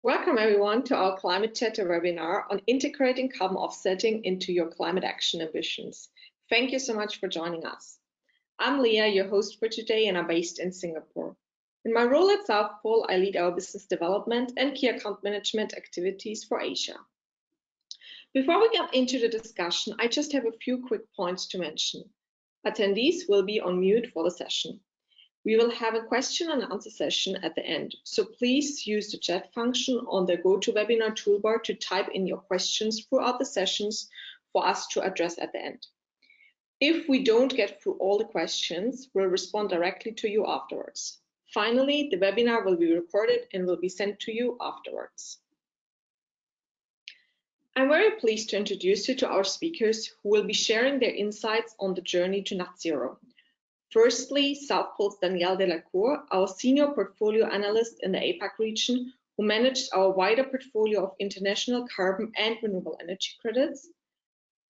Welcome everyone to our Climate Chatter webinar on integrating carbon offsetting into your climate action ambitions. Thank you so much for joining us. I'm Leah, your host for today, and I'm based in Singapore. In my role at Southpaws, I lead our business development and key account management activities for Asia. Before we get into the discussion, I just have a few quick points to mention. Attendees will be on mute for the session. We will have a question and answer session at the end, so please use the chat function on the GoToWebinar toolbar to type in your questions throughout the sessions for us to address at the end. If we don't get through all the questions, we'll respond directly to you afterwards. Finally, the webinar will be recorded and will be sent to you afterwards. I'm very pleased to introduce you to our speakers who will be sharing their insights on the journey to net zero. Firstly, Southpaws' Danielle de la Cour, our senior portfolio analyst in the APAC region, who managed our wider portfolio of international carbon and renewable energy credits.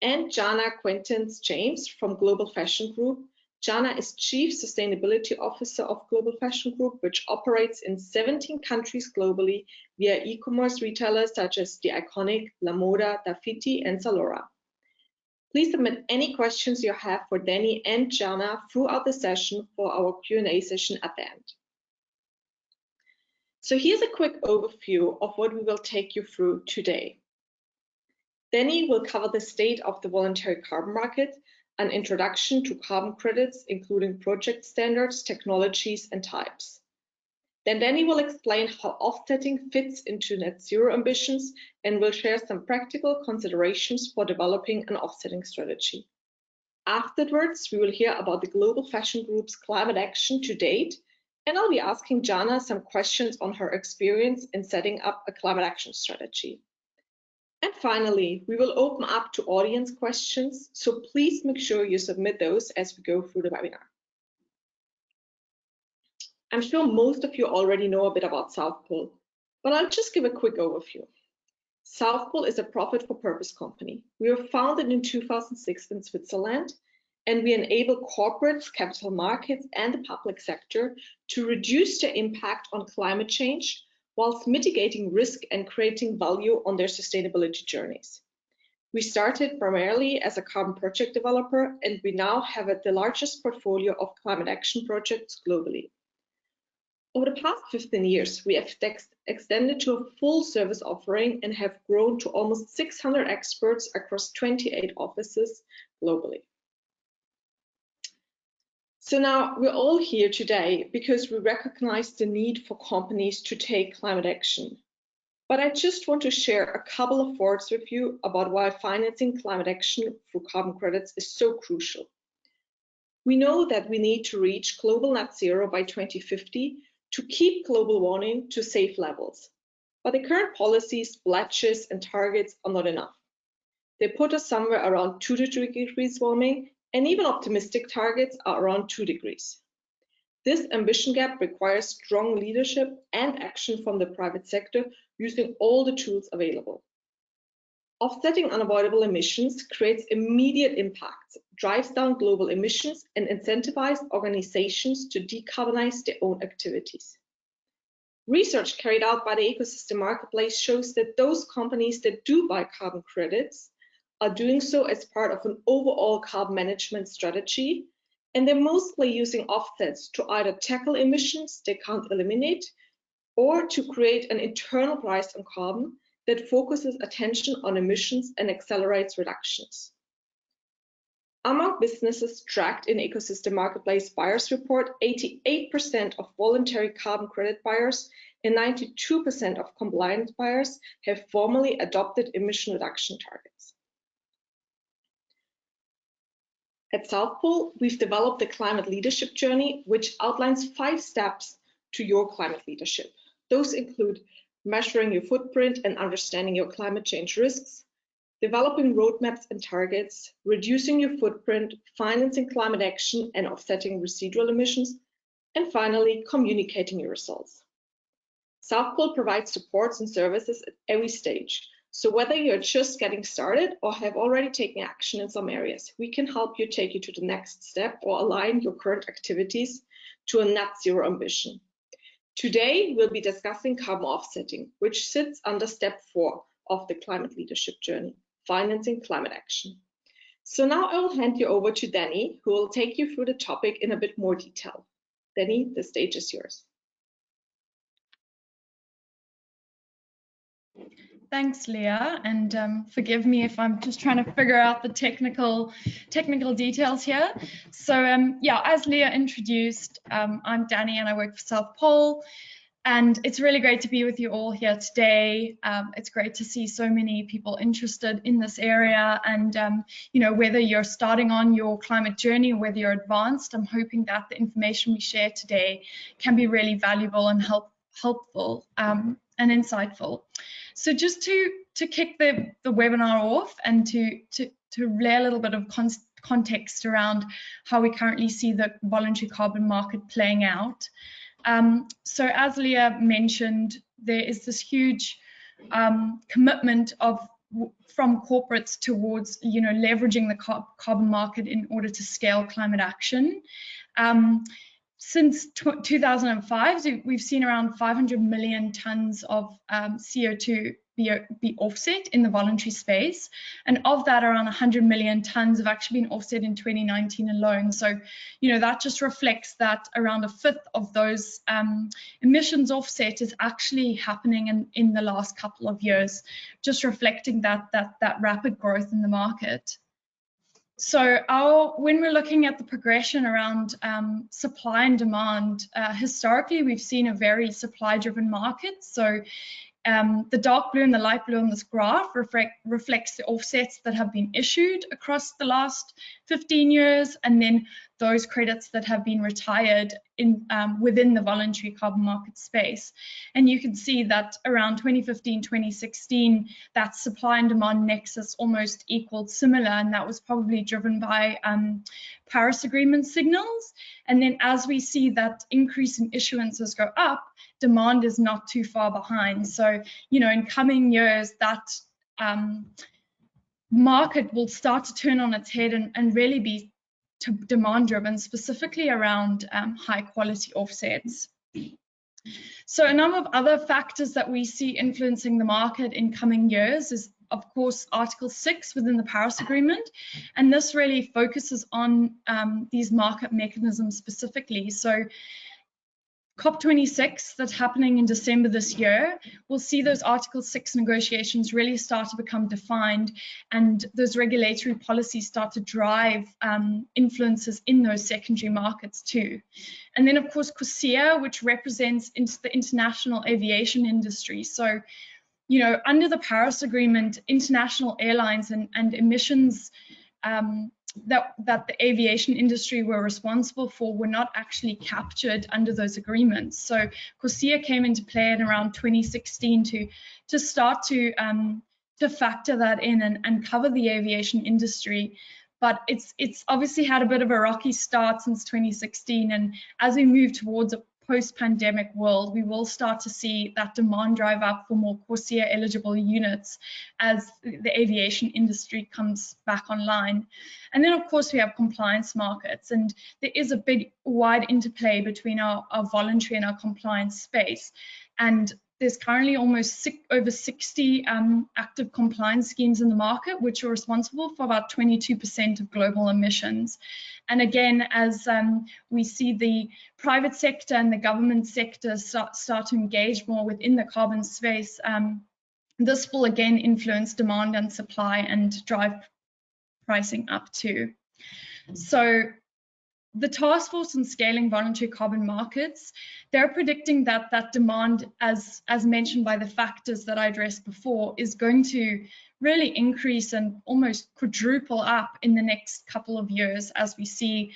And Jaana Quaintance-James from Global Fashion Group. Jaana is Chief Sustainability Officer of Global Fashion Group, which operates in 17 countries globally via e-commerce retailers such as The Iconic, La Moda, Dafiti, and Zalora. Please submit any questions you have for Danny and Jaana throughout the session for our Q&A session at the end. So here's a quick overview of what we will take you through today. Danny will cover the state of the voluntary carbon market, an introduction to carbon credits, including project standards, technologies, and types. Then Danny will explain how offsetting fits into net zero ambitions and will share some practical considerations for developing an offsetting strategy. Afterwards, we will hear about the Global Fashion Group's climate action to date, and I'll be asking Jaana some questions on her experience in setting up a climate action strategy. And finally, we will open up to audience questions, so please make sure you submit those as we go through the webinar. I'm sure most of you already know a bit about Southpaws, but I'll just give a quick overview. Southpaws is a profit-for-purpose company. We were founded in 2006 in Switzerland, and we enable corporates, capital markets, and the public sector to reduce their impact on climate change whilst mitigating risk and creating value on their sustainability journeys. We started primarily as a carbon project developer, and we now have the largest portfolio of climate action projects globally. Over the past 15 years, we have extended to a full service offering and have grown to almost 600 experts across 28 offices globally. So now we're all here today because we recognize the need for companies to take climate action. But I just want to share a couple of words with you about why financing climate action through carbon credits is so crucial. We know that we need to reach global net zero by 2050 to keep global warming to safe levels. But the current policies, pledges, and targets are not enough. They put us somewhere around 2 to 3 degrees warming, and even optimistic targets are around 2 degrees. This ambition gap requires strong leadership and action from the private sector using all the tools available. Offsetting unavoidable emissions creates immediate impact, drives down global emissions, and incentivizes organizations to decarbonize their own activities. Research carried out by the ecosystem marketplace shows that those companies that do buy carbon credits are doing so as part of an overall carbon management strategy, and they're mostly using offsets to either tackle emissions they can't eliminate or to create an internal price on carbon that focuses attention on emissions and accelerates reductions. Among businesses tracked in Ecosystem Marketplace Buyers Report, 88% of voluntary carbon credit buyers and 92% of compliance buyers have formally adopted emission reduction targets. At Southpaws, we've developed the Climate Leadership Journey, which outlines 5 steps to your climate leadership. Those include measuring your footprint and understanding your climate change risks, developing roadmaps and targets, reducing your footprint, financing climate action and offsetting residual emissions, and finally, communicating your results. Southpaws provides supports and services at every stage. So whether you're just getting started or have already taken action in some areas, we can help you take you to the next step or align your current activities to a net zero ambition. Today, we'll be discussing carbon offsetting, which sits under step 4 of the climate leadership journey, financing climate action. So now I will hand you over to Danny, who will take you through the topic in a bit more detail. Danny, the stage is yours. Thanks, Leah, and forgive me if I'm just trying to figure out the technical details here. So yeah, as Leah introduced, I'm Danny and I work for Southpaws, and it's really great to be with you all here today. It's great to see so many people interested in this area, and you know, whether you're starting on your climate journey or whether you're advanced, I'm hoping that the information we share today can be really valuable and helpful and insightful. So just to kick the webinar off and to lay a little bit of context around how we currently see the voluntary carbon market playing out. So as Leah mentioned, there is this huge commitment from corporates towards, you know, leveraging the carbon market in order to scale climate action. Since 2005, we've seen around 500 million tons of CO2 be offset in the voluntary space, and of that, around 100 million tons have actually been offset in 2019 alone. So, you know, that just reflects that around a fifth of those emissions offset is actually happening in the last couple of years, just reflecting that rapid growth in the market. So when we're looking at the progression around supply and demand, historically we've seen a very supply-driven market. So the dark blue and the light blue on this graph reflects the offsets that have been issued across the last 15 years, and then those credits that have been retired within the voluntary carbon market space. And you can see that around 2015, 2016, that supply and demand nexus almost equaled similar, and that was probably driven by Paris Agreement signals. And then as we see that increase in issuances go up, demand is not too far behind. So, you know, in coming years, that market will start to turn on its head and really be demand driven, specifically around high quality offsets. So a number of other factors that we see influencing the market in coming years is, of course, Article 6 within the Paris Agreement, and this really focuses on these market mechanisms specifically. So COP26 that's happening in December this year, we'll see those Article 6 negotiations really start to become defined, and those regulatory policies start to drive influences in those secondary markets too. And then, of course, COR, which represents the international aviation industry. So, you know, under the Paris Agreement, international airlines and emissions that the aviation industry were responsible for were not actually captured under those agreements. So COR came into play in around 2016 to start to factor that in and cover the aviation industry. But it's obviously had a bit of a rocky start since 2016, and as we move towards a post-pandemic world, we will start to see that demand drive up for more COR eligible units as the aviation industry comes back online. And then, of course, we have compliance markets, and there is a big, wide interplay between our voluntary and our compliance space. And there's currently almost over 60 active compliance schemes in the market, which are responsible for about 22% of global emissions. And again, as we see the private sector and the government sector start to engage more within the carbon space, this will again influence demand and supply and drive pricing up too. So the Task Force on Scaling Voluntary Carbon Markets, they're predicting that demand, as mentioned by the factors that I addressed before, is going to really increase and almost quadruple up in the next couple of years as we see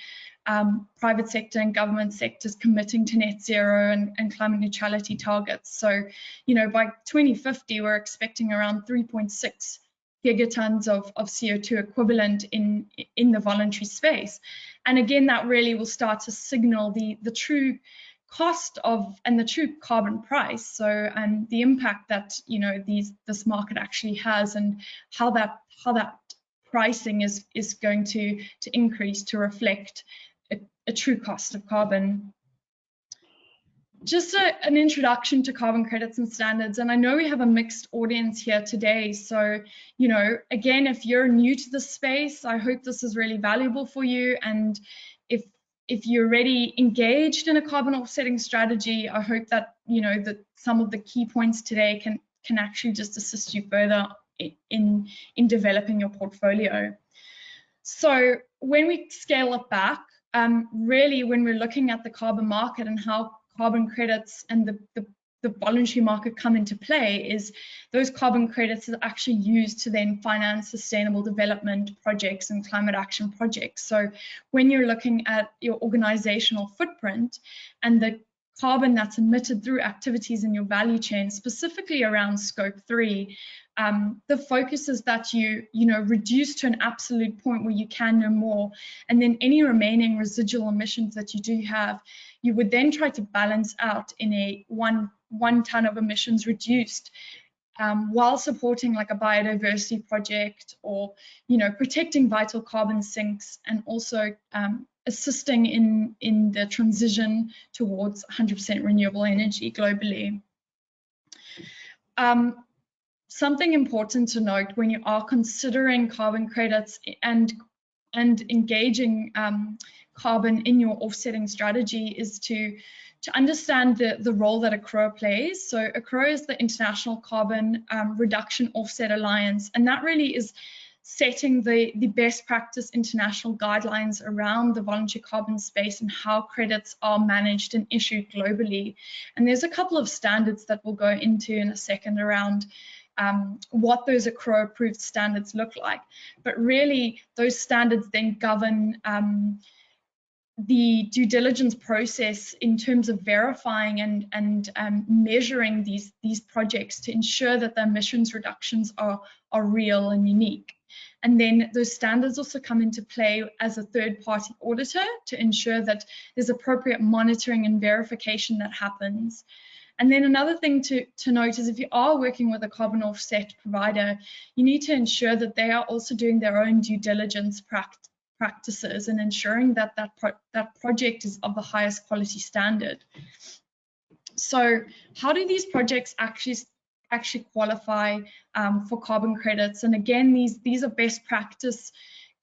private sector and government sectors committing to net zero and climate neutrality targets. So, you know, by 2050, we're expecting around 3.6 gigatons of CO2 equivalent in the voluntary space. And again, that really will start to signal the true cost of and the true carbon price. So the impact that, you know, this market actually has, and how that pricing is going to increase to reflect a true cost of carbon. just an introduction to carbon credits and standards. And I know we have a mixed audience here today. So, you know, again, if you're new to the space, I hope this is really valuable for you. And if you're already engaged in a carbon offsetting strategy, I hope that, you know, that some of the key points today can actually just assist you further in developing your portfolio. So when we scale it back, really when we're looking at the carbon market and how carbon credits and the voluntary market come into play, is those carbon credits are actually used to then finance sustainable development projects and climate action projects. So when you're looking at your organizational footprint and the carbon that's emitted through activities in your value chain, specifically around scope 3, the focus is that you reduce to an absolute point where you can no more, and then any remaining residual emissions that you do have, you would then try to balance out in a one ton of emissions reduced, while supporting like a biodiversity project, or protecting vital carbon sinks, and also assisting in the transition towards 100% renewable energy globally. Something important to note when you are considering carbon credits and engaging carbon in your offsetting strategy is to understand the role that ACROA plays. So ACROA is the International Carbon Reduction Offset Alliance, and that really is setting the best practice international guidelines around the voluntary carbon space and how credits are managed and issued globally. And there's a couple of standards that we'll go into in a second around what those ACROA approved standards look like. But really, those standards then govern the due diligence process in terms of verifying and measuring these projects to ensure that the emissions reductions are real and unique. And then those standards also come into play as a third-party auditor to ensure that there's appropriate monitoring and verification that happens. And then another thing to note is if you are working with a carbon offset provider, you need to ensure that they are also doing their own due diligence practices and ensuring that that project is of the highest quality standard. So how do these projects actually qualify for carbon credits? And again, these are best practice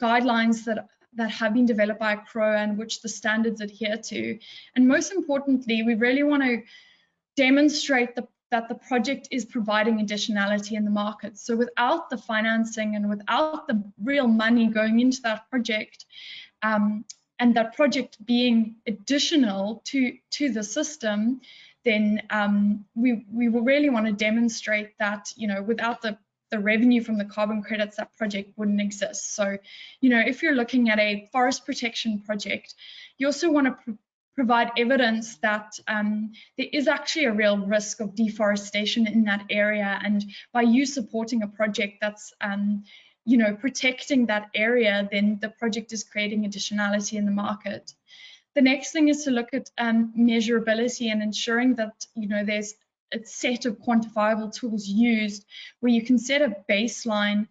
guidelines that have been developed by ACROA and which the standards adhere to. And most importantly, we really want to demonstrate that the project is providing additionality in the market. So without the financing and without the real money going into that project, and that project being additional to the system, then we will really want to demonstrate that, without the revenue from the carbon credits, that project wouldn't exist. So, if you're looking at a forest protection project, you also want to provide evidence that there is actually a real risk of deforestation in that area, and by you supporting a project that's protecting that area, then the project is creating additionality in the market. The next thing is to look at measurability and ensuring that there's a set of quantifiable tools used where you can set a baseline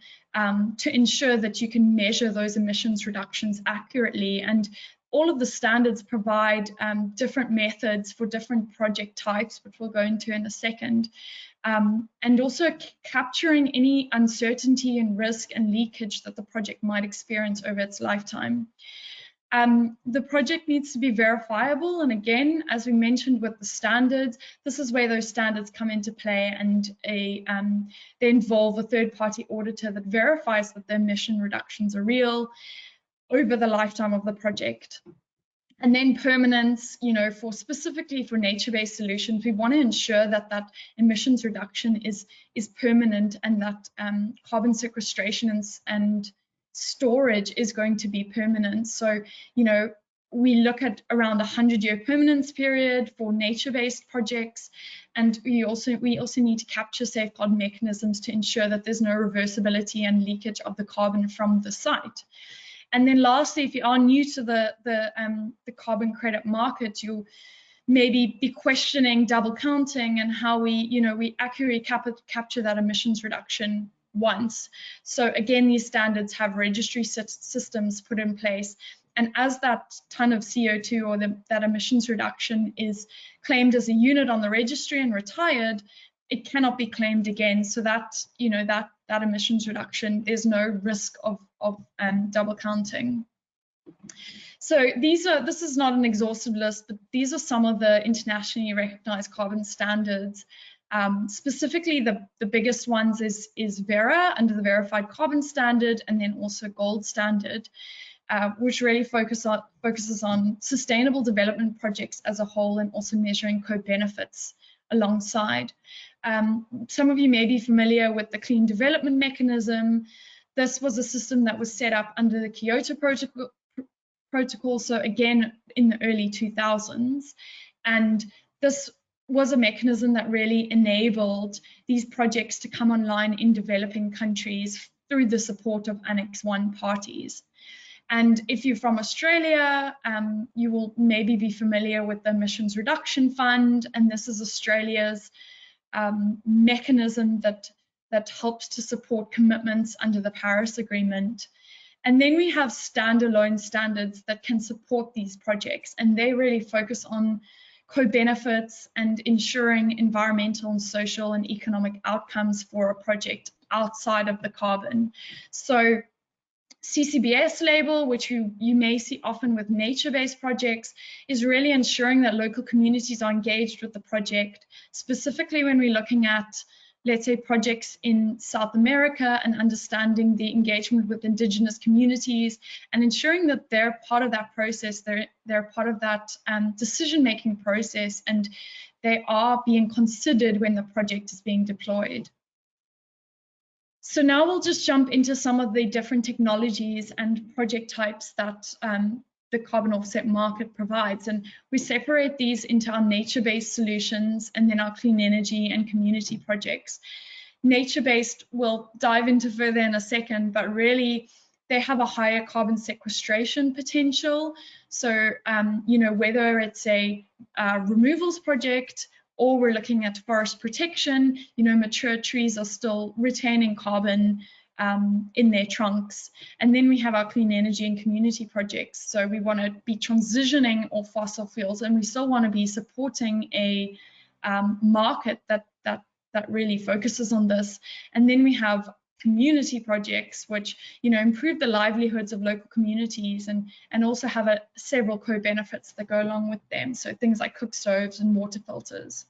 to ensure that you can measure those emissions reductions accurately. And all of the standards provide different methods for different project types, which we'll go into in a second, and also capturing any uncertainty and risk and leakage that the project might experience over its lifetime. The project needs to be verifiable, and again, as we mentioned with the standards, this is where those standards come into play, and they involve a third-party auditor that verifies that the emission reductions are real over the lifetime of the project. And then permanence, specifically for nature-based solutions, we want to ensure that that emissions reduction is permanent, and that carbon sequestration and storage is going to be permanent. So, we look at around 100-year permanence period for nature-based projects, and we also need to capture safeguard mechanisms to ensure that there's no reversibility and leakage of the carbon from the site. And then lastly, if you are new to the carbon credit market, you'll maybe be questioning double counting and how we accurately capture that emissions reduction once. So again, these standards have registry systems put in place, And as that ton of CO2 or that emissions reduction is claimed as a unit on the registry and retired, it cannot be claimed again. So that, you know, that emissions reduction, there's no risk of double counting. So this is not an exhaustive list, but these are some of the internationally recognized carbon standards. Specifically, the biggest ones is Verra under the Verified Carbon Standard, and then also Gold Standard, which really focuses on sustainable development projects as a whole and also measuring co-benefits alongside. Some of you may be familiar with the Clean Development Mechanism. This was a system that was set up under the Kyoto Protocol, so again in the early 2000s. And this was a mechanism that really enabled these projects to come online in developing countries through the support of Annex 1 parties. And if you're from Australia, you will maybe be familiar with the Emissions Reduction Fund, and this is Australia's mechanism that helps to support commitments under the Paris Agreement. And then we have standalone standards that can support these projects, and they really focus on co-benefits and ensuring environmental and social and economic outcomes for a project outside of the carbon. So CCBS label, which you may see often with nature-based projects, is really ensuring that local communities are engaged with the project, specifically when we're looking at, let's say, projects in South America and understanding the engagement with indigenous communities and ensuring that they're part of that process, they're part of that decision-making process, and they are being considered when the project is being deployed. So now we'll just jump into some of the different technologies and project types that the carbon offset market provides. And we separate these into our nature-based solutions and then our clean energy and community projects. Nature-based we'll dive into further in a second, but really they have a higher carbon sequestration potential. So, you know, whether it's a removals project or we're looking at forest protection, you know, mature trees are still retaining carbon in their trunks. And then we have our clean energy and community projects. So we want to be transitioning off fossil fuels, and we still want to be supporting a market that really focuses on this. And then we have community projects, which, you know, improve the livelihoods of local communities and also have several co-benefits that go along with them. So things like cook stoves and water filters.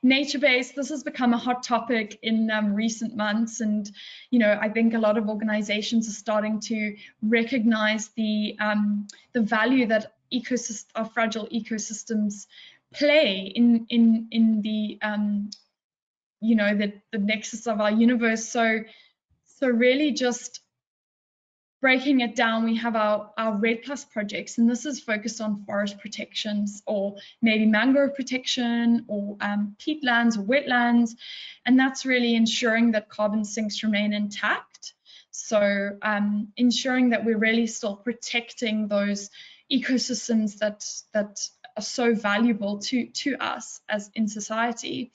Nature-based, this has become a hot topic in recent months, and you know, I think a lot of organizations are starting to recognize the value that our fragile ecosystems play in the you know, the nexus of our universe. So really just breaking it down, we have our RED+ projects, and this is focused on forest protections or maybe mangrove protection or peatlands or wetlands, and that's really ensuring that carbon sinks remain intact. So ensuring that we're really still protecting those ecosystems that are so valuable to us as in society.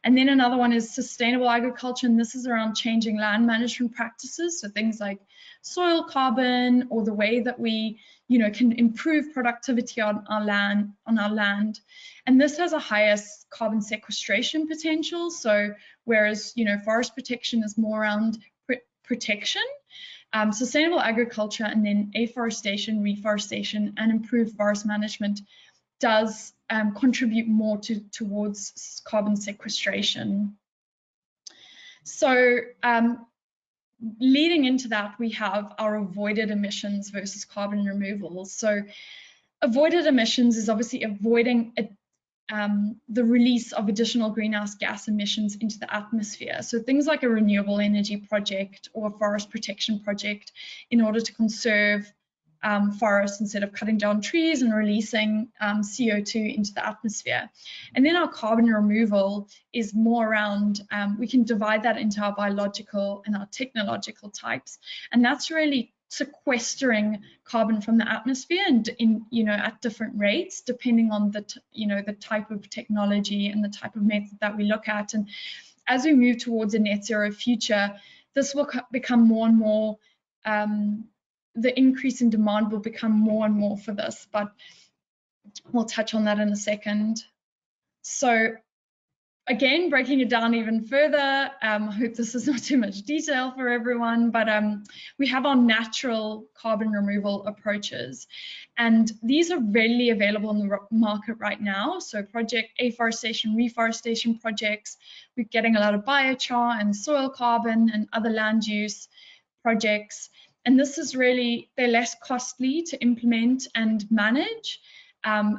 And then another one is sustainable agriculture, and this is around changing land management practices, so things like soil carbon or the way that we, you know, can improve productivity on our land. And this has a highest carbon sequestration potential. So whereas, you know, forest protection is more around protection, sustainable agriculture and then afforestation, reforestation, and improved forest management does contribute more towards carbon sequestration. So leading into that, we have our avoided emissions versus carbon removals. So avoided emissions is obviously avoiding the release of additional greenhouse gas emissions into the atmosphere. So things like a renewable energy project or a forest protection project in order to conserve forests instead of cutting down trees and releasing CO2 into the atmosphere. And then our carbon removal is more around, we can divide that into our biological and our technological types. And that's really sequestering carbon from the atmosphere and you know, at different rates, depending on the type of technology and the type of method that we look at. And as we move towards a net zero future, this will become more and more the increase in demand will become more and more for this, but we'll touch on that in a second. So again, breaking it down even further, I hope this is not too much detail for everyone, but we have our natural carbon removal approaches, and these are readily available in the market right now. So project afforestation, reforestation projects, we're getting a lot of biochar and soil carbon and other land use projects, and this is really, they're less costly to implement and manage.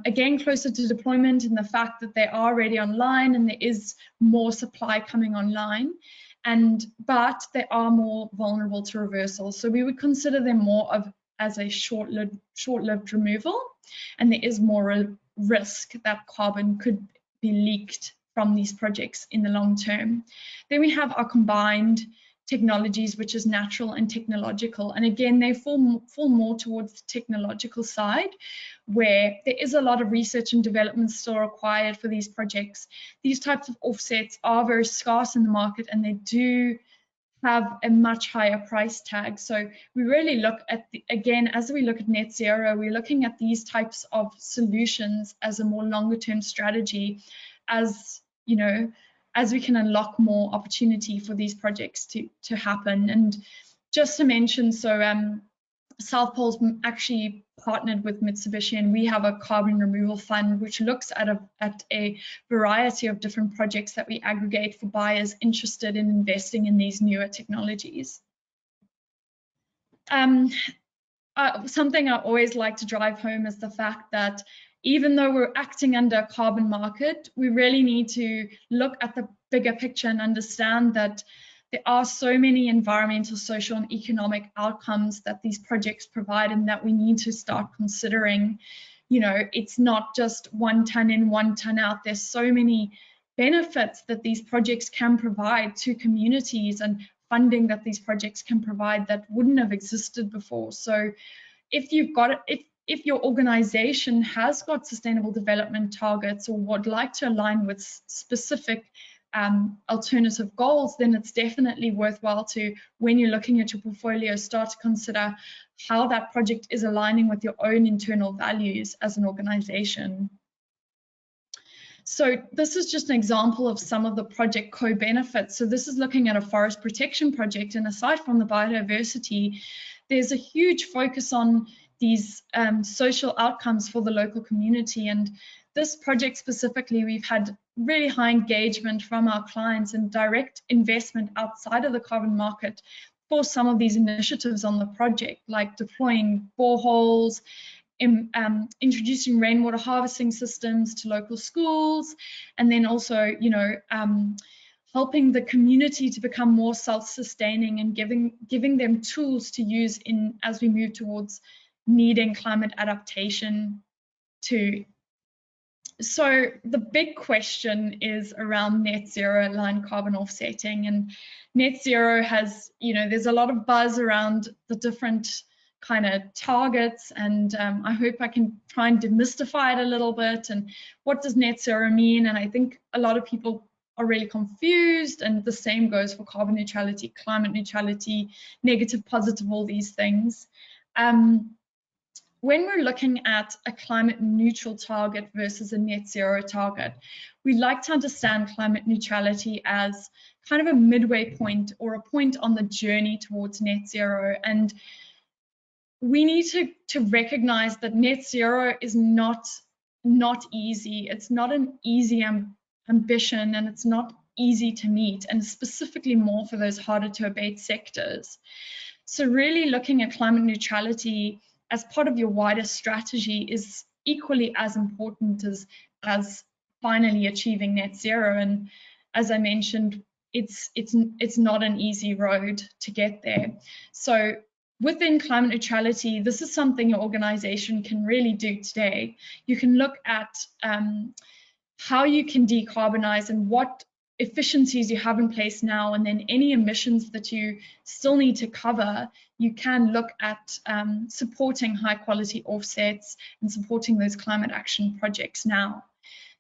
Again, closer to deployment in the fact that they are already online and there is more supply coming online, but they are more vulnerable to reversal. So we would consider them more of as a short-lived removal, and there is more risk that carbon could be leaked from these projects in the long term. Then we have our combined technologies, which is natural and technological, and again they fall more towards the technological side, where there is a lot of research and development still required for these projects. These types of offsets are very scarce in the market, and they do have a much higher price tag. So we really look at again, as we look at net zero, we're looking at these types of solutions as a more longer term strategy, as you know, as we can unlock more opportunity for these projects to happen. And just to mention, so Southpaws actually partnered with Mitsubishi, and we have a carbon removal fund which looks at a variety of different projects that we aggregate for buyers interested in investing in these newer technologies. Something I always like to drive home is the fact that even though we're acting under a carbon market, we really need to look at the bigger picture and understand that there are so many environmental, social, and economic outcomes that these projects provide, and that we need to start considering. You know, it's not just 1 ton in, 1 ton out. There's so many benefits that these projects can provide to communities, and funding that these projects can provide that wouldn't have existed before. So if you've got it, if your organization has got sustainable development targets or would like to align with specific alternative goals, then it's definitely worthwhile to, when you're looking at your portfolio, start to consider how that project is aligning with your own internal values as an organization. So this is just an example of some of the project co-benefits. So this is looking at a forest protection project, and aside from the biodiversity, there's a huge focus on these social outcomes for the local community. And this project specifically, we've had really high engagement from our clients and direct investment outside of the carbon market for some of these initiatives on the project, like deploying boreholes, introducing rainwater harvesting systems to local schools, and then also, you know, helping the community to become more self-sustaining and giving them tools to use as we move towards needing climate adaptation too. So the big question is around net zero aligned carbon offsetting, and net zero has, you know, there's a lot of buzz around the different kind of targets, and I hope I can try and demystify it a little bit. And what does net zero mean? And I think a lot of people are really confused, and the same goes for carbon neutrality, climate neutrality, negative, positive, all these things. When we're looking at a climate neutral target versus a net zero target, we like to understand climate neutrality as kind of a midway point, or a point on the journey towards net zero. And we need to recognize that net zero is not easy. It's not an easy ambition, and it's not easy to meet, and specifically more for those harder to abate sectors. So really looking at climate neutrality as part of your wider strategy is equally as important as finally achieving net zero. And as I mentioned, it's not an easy road to get there. So within climate neutrality, this is something your organization can really do today. You can look at how you can decarbonize and what efficiencies you have in place now, and then any emissions that you still need to cover, you can look at supporting high quality offsets and supporting those climate action projects now.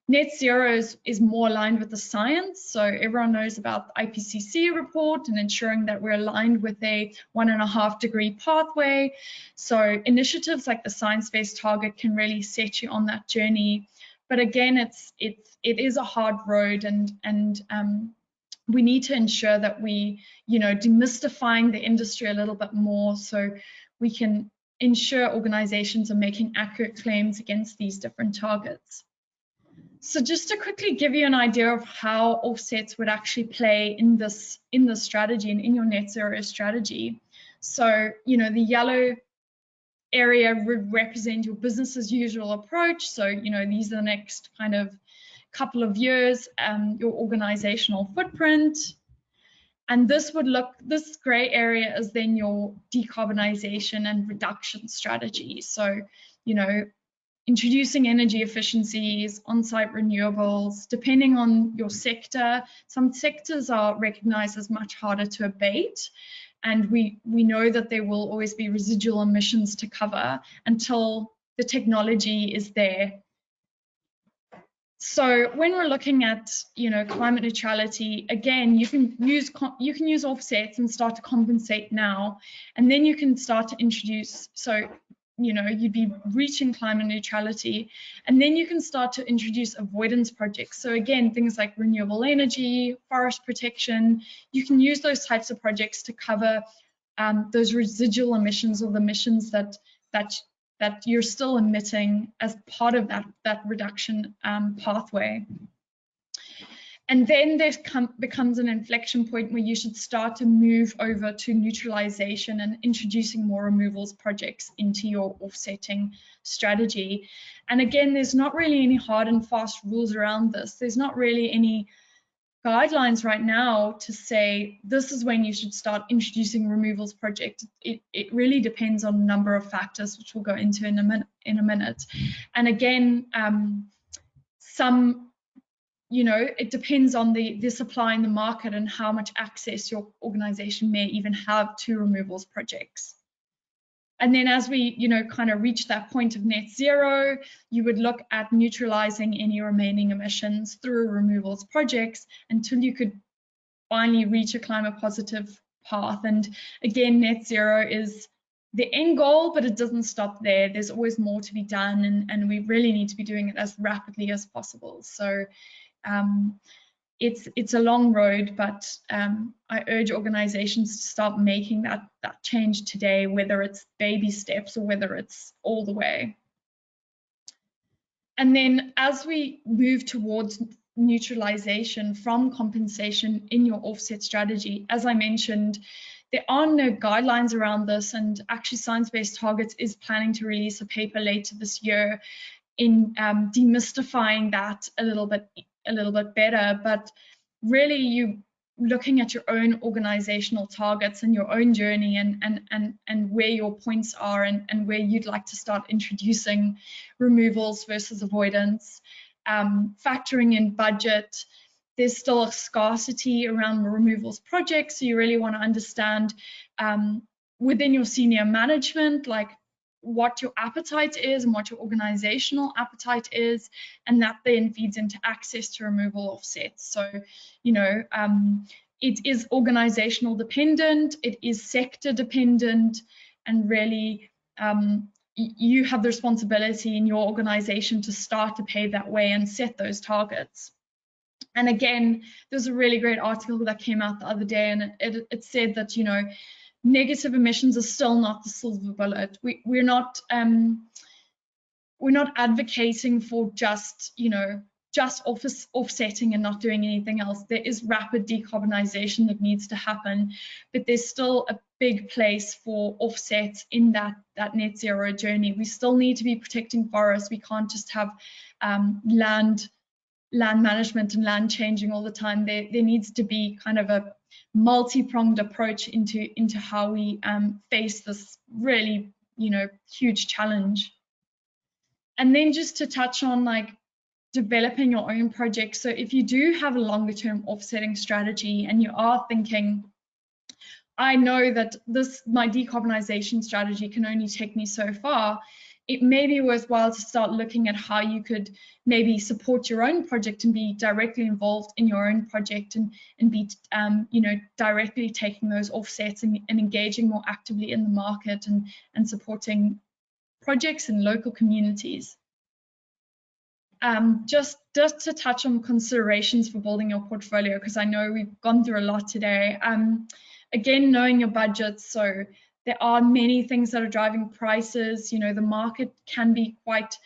Net zero is more aligned with the science. So everyone knows about the IPCC report and ensuring that we're aligned with a 1.5 degree pathway. So initiatives like the science-based target can really set you on that journey. But again, it is a hard road, and we need to ensure that we, demystifying the industry a little bit more so we can ensure organizations are making accurate claims against these different targets. So just to quickly give you an idea of how offsets would actually play in this strategy and in your net zero strategy. So, the yellow area would represent your business as usual approach. So, these are the next kind of couple of years, your organizational footprint. And this gray area is then your decarbonization and reduction strategy. So, introducing energy efficiencies, on-site renewables, depending on your sector. Some sectors are recognized as much harder to abate, and we know that there will always be residual emissions to cover until the technology is there. So when we're looking at, climate neutrality, again, you can use offsets and start to compensate now, and then you can start to introduce, so you'd be reaching climate neutrality, and then you can start to introduce avoidance projects. So again, things like renewable energy, forest protection, you can use those types of projects to cover those residual emissions, or the emissions that you're still emitting as part of that reduction pathway. And then there becomes an inflection point where you should start to move over to neutralization and introducing more removals projects into your offsetting strategy. And again, there's not really any hard and fast rules around this. There's not really any guidelines right now to say this is when you should start introducing removals project. It really depends on a number of factors, which we'll go into in a minute. And again, it depends on the supply in the market and how much access your organization may even have to removals projects. And then as we, kind of reach that point of net zero, you would look at neutralizing any remaining emissions through removals projects until you could finally reach a climate positive path. And again, net zero is the end goal, but it doesn't stop there. There's always more to be done, and we really need to be doing it as rapidly as possible. So it's a long road, but I urge organizations to start making that change today, whether it's baby steps or whether it's all the way. And then as we move towards neutralization from compensation in your offset strategy, as I mentioned, there are no guidelines around this, and actually Science-Based Targets is planning to release a paper later this year in demystifying that a little bit better. But really, you looking at your own organizational targets and your own journey, and where your points are, and where you'd like to start introducing removals versus avoidance, factoring in budget. There's still a scarcity around removals projects, so you really want to understand within your senior management, like what your appetite is and what your organizational appetite is, and that then feeds into access to removal offsets. So, it is organizational dependent, it is sector dependent, and really you have the responsibility in your organization to start to pave that way and set those targets. And again, there's a really great article that came out the other day, and it said that, negative emissions are still not the silver bullet. We're not advocating for just offsetting and not doing anything else. There is rapid decarbonization that needs to happen, but there's still a big place for offsets in that net zero journey. We still need to be protecting forests. We can't just have land management and land changing all the time. There needs to be kind of a multi-pronged approach into how we face this really huge challenge. And then just to touch on developing your own projects. So if you do have a longer term offsetting strategy and you are thinking, I know that my decarbonization strategy can only take me so far, it may be worthwhile to start looking at how you could maybe support your own project and be directly involved in your own project and be, you know, directly taking those offsets and engaging more actively in the market and supporting projects in local communities. Just to touch on considerations for building your portfolio, because I know we've gone through a lot today. Again, knowing your budget. So there are many things that are driving prices. You know, the market can be quite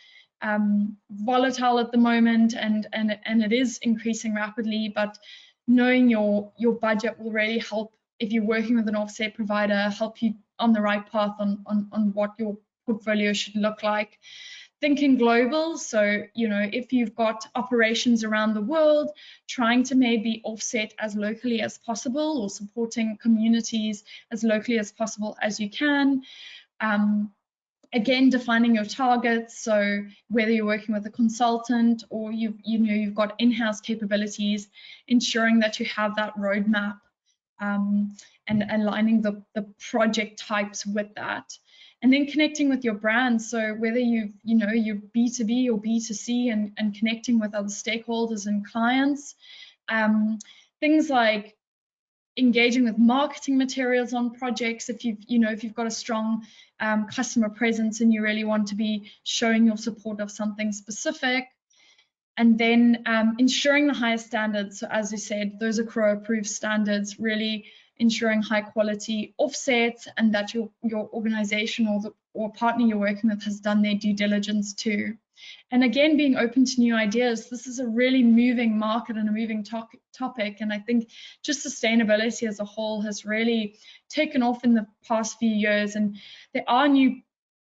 volatile at the moment, and it is increasing rapidly. But knowing your budget will really help, if you're working with an offset provider, help you on the right path on what your portfolio should look like. Thinking global, so you know, if you've got operations around the world, trying to maybe offset as locally as possible or supporting communities as locally as possible as you can. Again, defining your targets, so whether you're working with a consultant or you've got in-house capabilities, ensuring that you have that roadmap and aligning the project types with that. And then connecting with your brand, so whether you're B2B or B2C and connecting with other stakeholders and clients. Things like engaging with marketing materials on projects, if you've got a strong customer presence and you really want to be showing your support of something specific. And then ensuring the highest standards. So as I said, those are Cour approved standards, really ensuring high quality offsets and that your organization or partner you're working with has done their due diligence too. And again, being open to new ideas. This is a really moving market and a moving topic. And I think just sustainability as a whole has really taken off in the past few years. And there are new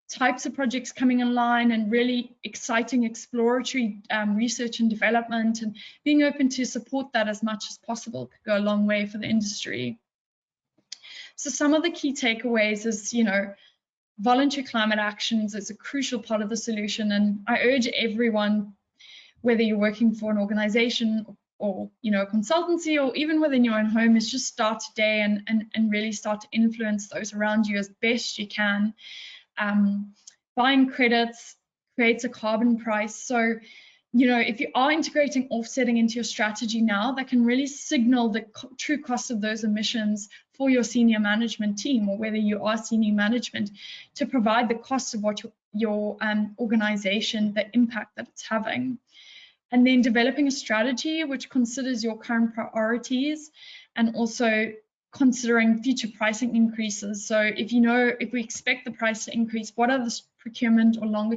types of projects coming online and really exciting exploratory research and development, and being open to support that as much as possible could go a long way for the industry. So some of the key takeaways is, you know, voluntary climate actions is a crucial part of the solution, and I urge everyone, whether you're working for an organization or you know, a consultancy, or even within your own home, is just start today and really start to influence those around you as best you can. Buying credits creates a carbon price. So, you know, if you are integrating offsetting into your strategy now, that can really signal the true cost of those emissions for your senior management team, or whether you are senior management, to provide the cost of what your organization, the impact that it's having. And then developing a strategy which considers your current priorities and also considering future pricing increases. So if we expect the price to increase, what are the procurement or longer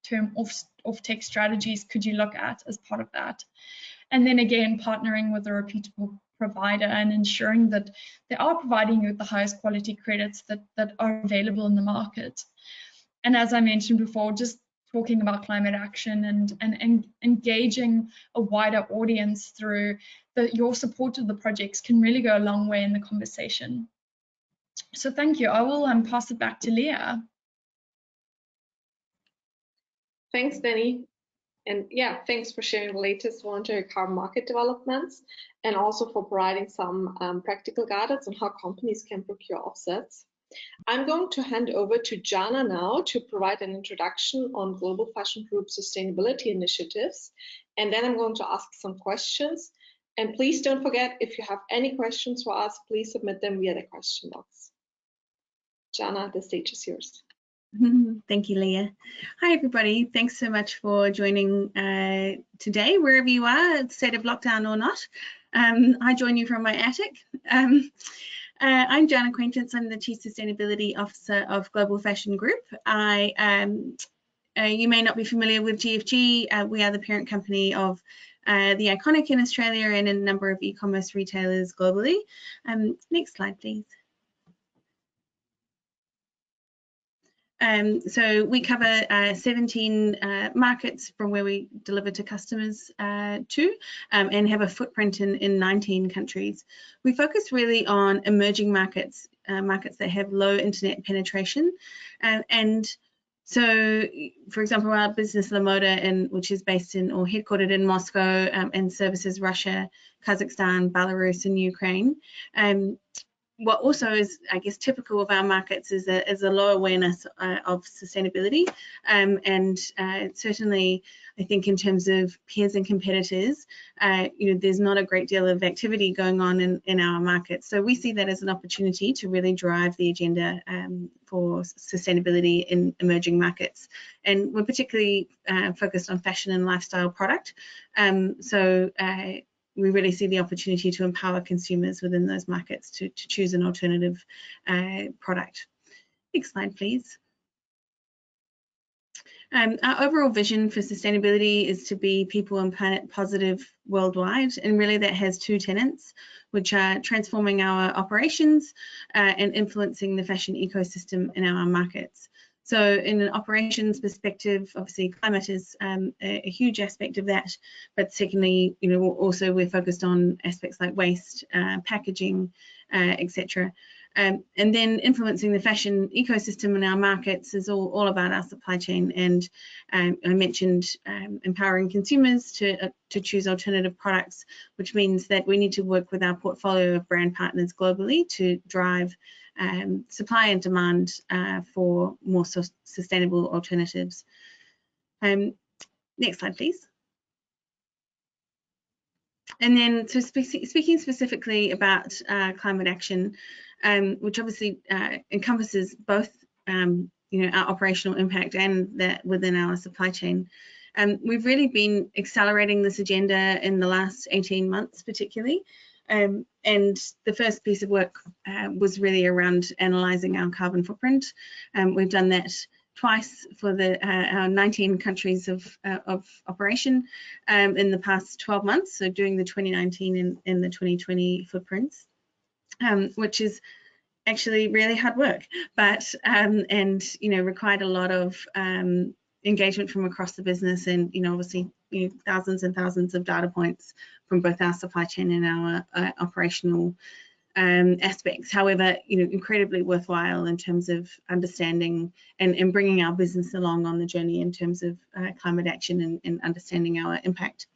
term off-take strategies could you look at as part of that? And then again, partnering with a reputable provider and ensuring that they are providing you with the highest quality credits that are available in the market. And as I mentioned before, just talking about climate action and engaging a wider audience through your support of the projects can really go a long way in the conversation. So thank you. I will pass it back to Leah. Thanks, Danny. And yeah, thanks for sharing the latest voluntary carbon market developments, and also for providing some practical guidance on how companies can procure offsets. I'm going to hand over to Jaana now to provide an introduction on Global Fashion Group sustainability initiatives, and then I'm going to ask some questions. And please don't forget, if you have any questions for us, please submit them via the question box. Jaana, the stage is yours. Thank you, Leah. Hi, everybody. Thanks so much for joining today, wherever you are, state of lockdown or not. I join you from my attic. I'm Jaana Quaintance. I'm the Chief Sustainability Officer of Global Fashion Group. You may not be familiar with GFG. We are the parent company of The Iconic in Australia and a number of e-commerce retailers globally. Next slide, please. So we cover 17 markets from where we deliver to customers and have a footprint in 19 countries. We focus really on emerging markets, markets that have low internet penetration. And so, for example, our business La Moda, which is based in or headquartered in Moscow and services Russia, Kazakhstan, Belarus and Ukraine. what also is, I guess, typical of our markets is a low awareness of sustainability, and certainly I think in terms of peers and competitors, there's not a great deal of activity going on in our markets. So we see that as an opportunity to really drive the agenda for sustainability in emerging markets, and we're particularly focused on fashion and lifestyle product. We really see the opportunity to empower consumers within those markets to choose an alternative product. Next slide, please. Our overall vision for sustainability is to be people and planet positive worldwide, and really that has two tenets, which are transforming our operations and influencing the fashion ecosystem in our markets. So in an operations perspective, obviously climate is a huge aspect of that, but secondly, also we're focused on aspects like waste, packaging, etc. And then influencing the fashion ecosystem in our markets is all about our supply chain. And I mentioned empowering consumers to choose alternative products, which means that we need to work with our portfolio of brand partners globally to drive supply and demand for more sustainable alternatives. Next slide, please. And then, so speaking specifically about climate action, which obviously encompasses both our operational impact and that within our supply chain. We've really been accelerating this agenda in the last 18 months particularly. And the first piece of work was really around analysing our carbon footprint. We've done that twice for our 19 countries of operation in the past 12 months, so doing the 2019 and the 2020 footprints, which is actually really hard work, but and required a lot of engagement from across the business, and obviously thousands and thousands of data points from both our supply chain and our operational aspects. However, incredibly worthwhile in terms of understanding and bringing our business along on the journey in terms of climate action and understanding our impact.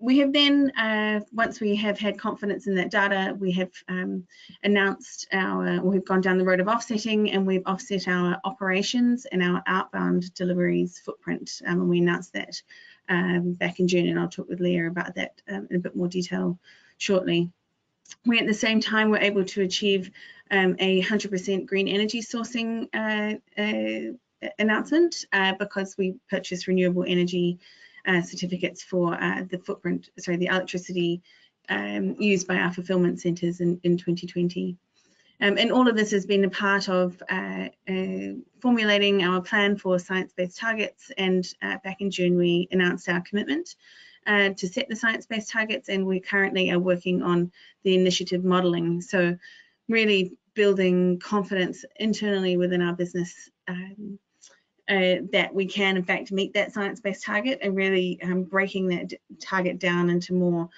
We have then, once we have had confidence in that data, we have announced we've gone down the road of offsetting, and we've offset our operations and our outbound deliveries footprint, and we announced that back in June, and I'll talk with Leah about that in a bit more detail shortly. We at the same time were able to achieve a 100% green energy sourcing announcement because we purchased renewable energy certificates for the electricity used by our fulfillment centres in 2020. And all of this has been a part of formulating our plan for science-based targets, and back in June we announced our commitment to set the science-based targets, and we currently are working on the initiative modelling. So really building confidence internally within our business that we can in fact meet that science-based target, and really breaking that target down into more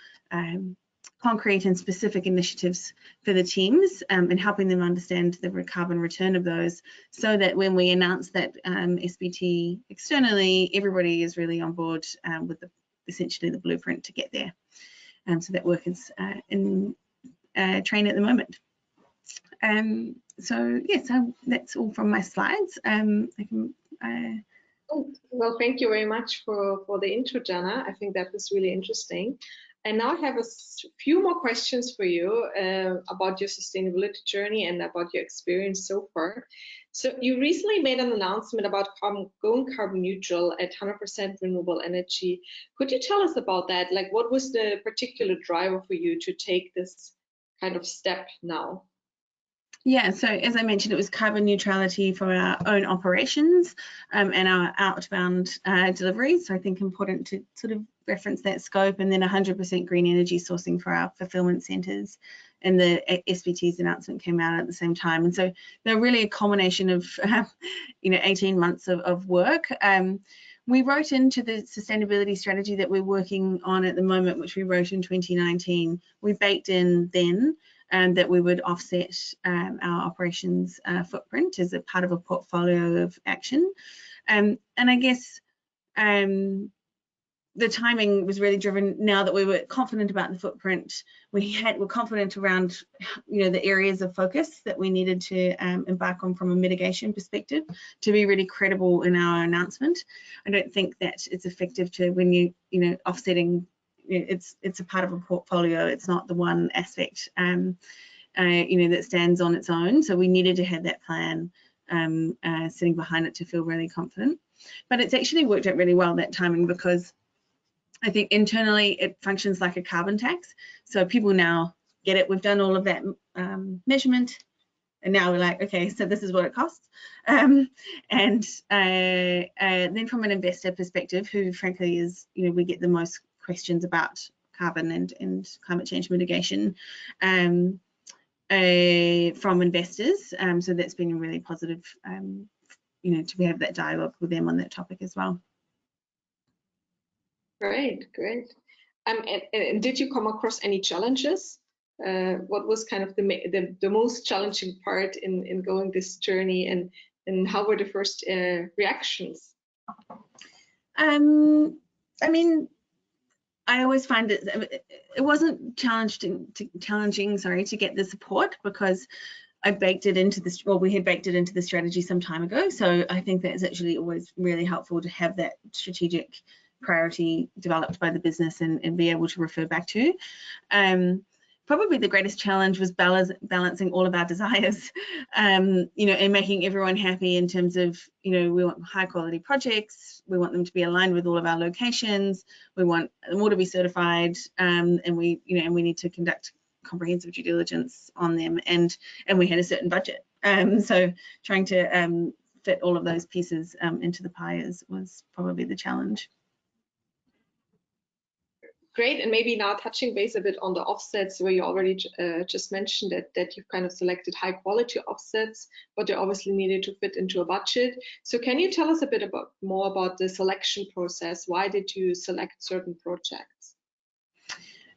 concrete and specific initiatives for the teams, and helping them understand the carbon return of those, so that when we announce that SBT externally, everybody is really on board with essentially the blueprint to get there. So that work is in train at the moment. So yes, that's all from my slides. Well, thank you very much for the intro, Jaana. I think that was really interesting. And now I have a few more questions for you about your sustainability journey and about your experience so far. So you recently made an announcement about going carbon neutral at 100% renewable energy. Could you tell us about that? Like, what was the particular driver for you to take this kind of step now? Yeah, so as I mentioned, it was carbon neutrality for our own operations and our outbound deliveries. So I think important to sort of reference that scope, and then 100% green energy sourcing for our fulfillment centres. And the SBT's announcement came out at the same time. And so they're really a culmination of 18 months of work. We wrote into the sustainability strategy that we're working on at the moment, which we wrote in 2019. We baked in then that we would offset our operations footprint as a part of a portfolio of action. And I guess the timing was really driven. Now that we were confident about the footprint, we're confident around, you know, the areas of focus that we needed to embark on from a mitigation perspective to be really credible in our announcement. I don't think that it's effective to, when you know, offsetting, you know, it's a part of a portfolio. It's not the one aspect, you know, that stands on its own. So we needed to have that plan sitting behind it to feel really confident. But it's actually worked out really well, that timing, because I think internally it functions like a carbon tax. So people now get it. We've done all of that measurement, and now we're like, okay, so this is what it costs. And then from an investor perspective, who frankly is, you know, we get the most questions about carbon and climate change mitigation from investors. So that's been a really positive, you know, to have that dialogue with them on that topic as well. Great. And did you come across any challenges? What was kind of the most challenging part in going this journey, and how were the first reactions? I mean, I always find it wasn't challenging to get the support, because I baked it into this, well, we had baked it into the strategy some time ago. So I think that is actually always really helpful to have that strategic priority developed by the business and be able to refer back to. Probably the greatest challenge was balancing all of our desires, you know, and making everyone happy in terms of, you know, we want high quality projects, we want them to be aligned with all of our locations, we want them all to be certified, and we, you know, and we need to conduct comprehensive due diligence on them, and we had a certain budget. So trying to fit all of those pieces into the pie was probably the challenge. Great, and maybe now touching base a bit on the offsets, where you already just mentioned that you've kind of selected high quality offsets, but they obviously needed to fit into a budget. So can you tell us a bit more about the selection process? Why did you select certain projects?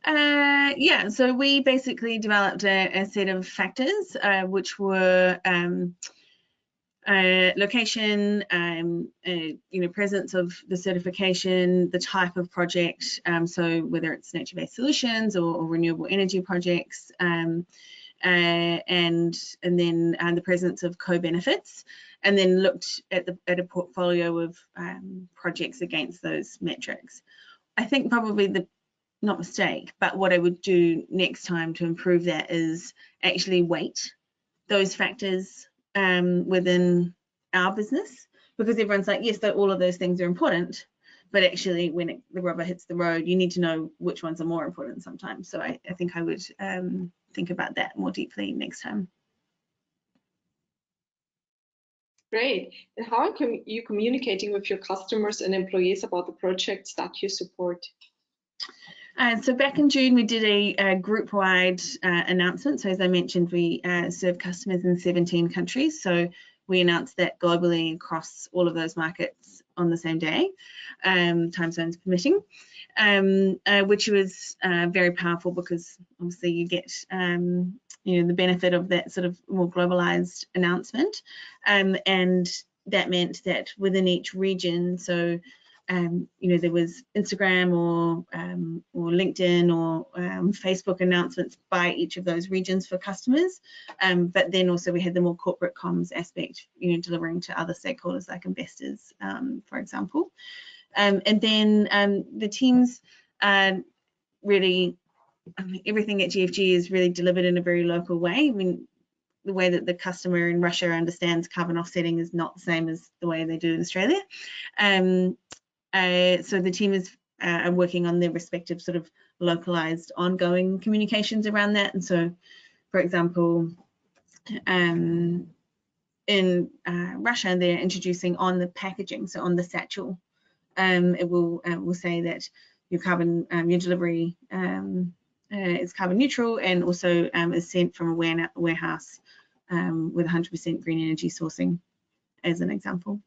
Yeah, so we basically developed a set of factors, which were location, you know, presence of the certification, the type of project, so whether it's nature-based solutions or renewable energy projects, and then the presence of co-benefits, and then looked at a portfolio of projects against those metrics. I think probably not mistake, but what I would do next time to improve that is actually weight those factors within our business, because everyone's like, yes, all of those things are important, but actually when the rubber hits the road, you need to know which ones are more important sometimes. So I think I would think about that more deeply next time. Great. And how are you communicating with your customers and employees about the projects that you support? So back in June, we did a group-wide announcement. So as I mentioned, we serve customers in 17 countries. So we announced that globally across all of those markets on the same day, time zones permitting, which was very powerful, because obviously you get you know, the benefit of that sort of more globalized announcement, and that meant that within each region, so you know, there was Instagram or LinkedIn or Facebook announcements by each of those regions for customers, but then also we had the more corporate comms aspect, you know, delivering to other stakeholders like investors, for example. And then the teams really, everything at GFG is really delivered in a very local way. I mean, the way that the customer in Russia understands carbon offsetting is not the same as the way they do in Australia. So the team is working on their respective sort of localized ongoing communications around that. And so, for example, in Russia, they're introducing on the packaging, so on the satchel, it will say that your carbon, your delivery is carbon neutral, and also is sent from a warehouse with 100% green energy sourcing, as an example.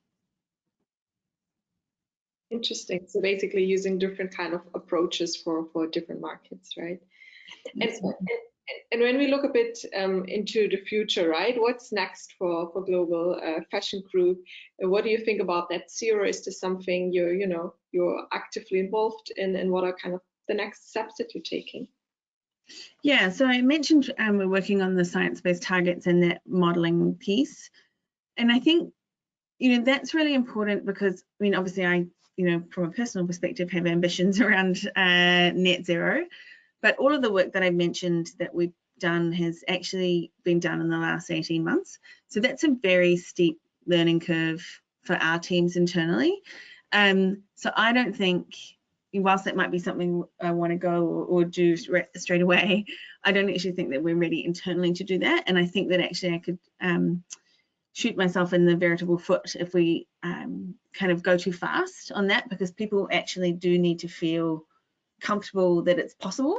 Interesting. So basically using different kind of approaches for different markets, right? And when we look a bit into the future, right? What's next for Global Fashion Group? What do you think about net zero? Is this something you're actively involved in, and what are kind of the next steps that you're taking? Yeah, so I mentioned we're working on the science-based targets and that modelling piece, and I think that's really important because I mean, obviously, I from a personal perspective have ambitions around net zero, but all of the work that I mentioned that we've done has actually been done in the last 18 months. So that's a very steep learning curve for our teams internally. So I don't think, whilst that might be something I want to go or do straight away, I don't actually think that we're ready internally to do that. And I think that actually I could shoot myself in the veritable foot if we kind of go too fast on that, because people actually do need to feel comfortable that it's possible.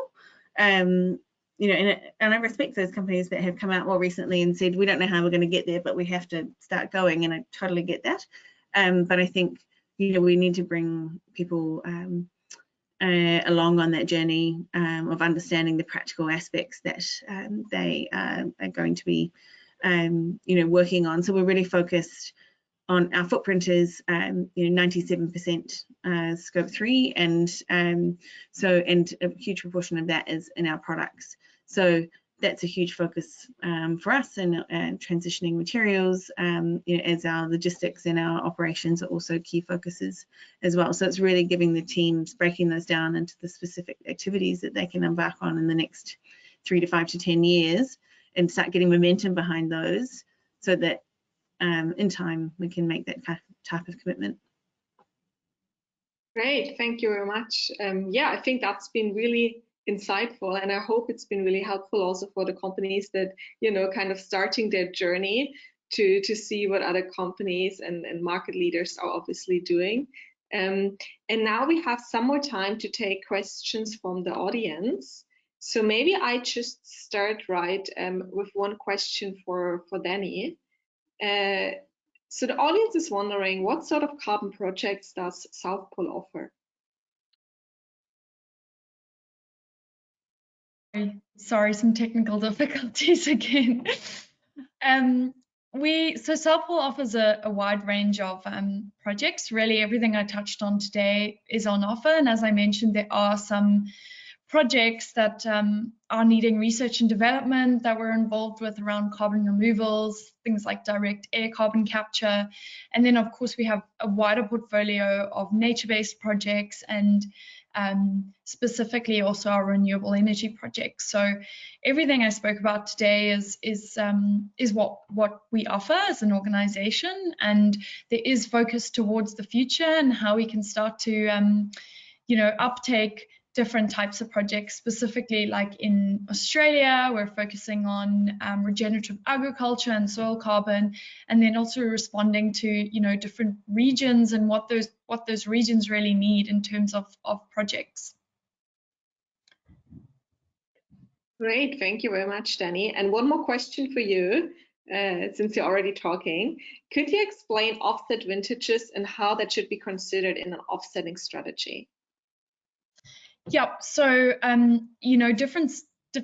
And I respect those companies that have come out more recently and said, we don't know how we're going to get there, but we have to start going, and I totally get that. But I think, we need to bring people along on that journey of understanding the practical aspects that they are going to be, working on. So we're really focused on our footprint is 97% scope 3, and a huge proportion of that is in our products. So that's a huge focus for us, and transitioning materials as our logistics and our operations are also key focuses as well. So it's really giving the teams, breaking those down into the specific activities that they can embark on in the next 3 to 5 to 10 years and start getting momentum behind those, so that in time we can make that type of commitment. Great, thank you very much. Yeah, I think that's been really insightful, and I hope it's been really helpful also for the companies that kind of starting their journey to see what other companies and market leaders are obviously doing. And now we have some more time to take questions from the audience. So maybe I just start with one question for Danny. So the audience is wondering, what sort of carbon projects does Southpaws offer? Sorry, some technical difficulties again. So Southpaws offers a wide range of projects. Really, everything I touched on today is on offer, and as I mentioned, there are some projects that are needing research and development that we're involved with around carbon removals, things like direct air carbon capture. And then, of course, we have a wider portfolio of nature-based projects and specifically also our renewable energy projects. So everything I spoke about today is what we offer as an organization, and there is focus towards the future and how we can start to uptake different types of projects. Specifically, like in Australia, we're focusing on regenerative agriculture and soil carbon, and then also responding to different regions and what those regions really need in terms of projects. Great, thank you very much, Danny. And one more question for you, since you're already talking. Could you explain offset vintages and how that should be considered in an offsetting strategy? Yeah, so